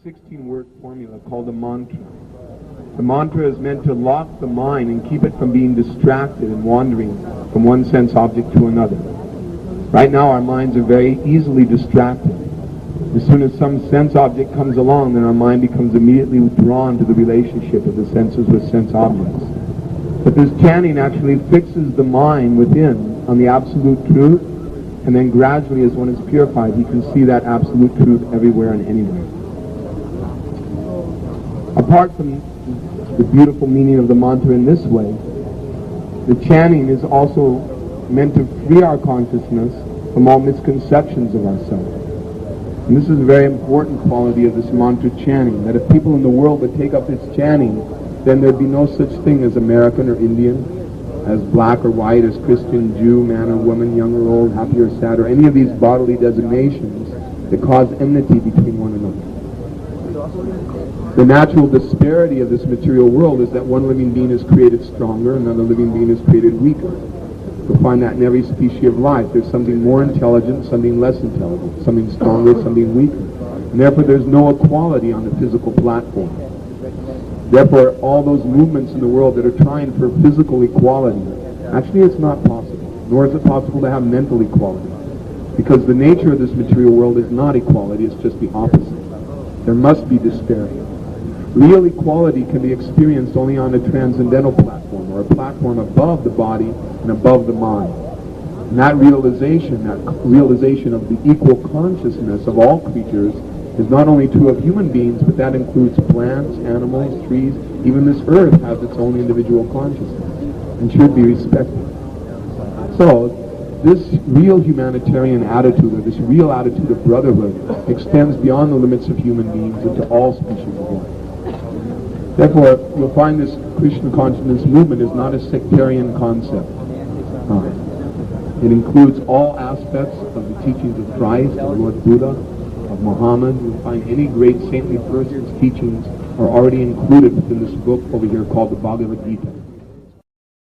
16-word formula called a mantra. The mantra is meant to lock the mind and keep it from being distracted and wandering from one sense object to another. Right now our minds are very easily distracted. As soon as some sense object comes along, then our mind becomes immediately drawn to the relationship of the senses with sense objects. But this chanting actually fixes the mind within on the absolute truth, and then gradually as one is purified, you can see that absolute truth everywhere and anywhere. Apart from the beautiful meaning of the mantra in this way, the chanting is also meant to free our consciousness from all misconceptions of ourselves. And this is a very important quality of this mantra chanting, that if people in the world would take up this chanting, then there'd be no such thing as American or Indian, as black or white, as Christian, Jew, man or woman, young or old, happy or sad, or any of these bodily designations that cause enmity between one another. The natural disparity of this material world is that one living being is created stronger, another living being is created weaker. You'll find that in every species of life. There's something more intelligent, something less intelligent, something stronger, something weaker. And therefore there's no equality on the physical platform. Therefore all those movements in the world that are trying for physical equality, actually it's not possible. Nor is it possible to have mental equality. Because the nature of this material world is not equality, it's just the opposite. There must be disparity. Real equality can be experienced only on a transcendental platform, or a platform above the body and above the mind. And that realization of the equal consciousness of all creatures is not only true of human beings, but that includes plants, animals, trees. Even this earth has its own individual consciousness and should be respected. So, this real humanitarian attitude, or this real attitude of brotherhood, extends beyond the limits of human beings into all species of life. Therefore, you'll find this Krishna consciousness movement is not a sectarian concept. It includes all aspects of the teachings of Christ, of Lord Buddha, of Muhammad. You'll find any great saintly person's teachings are already included within this book over here called the Bhagavad Gita.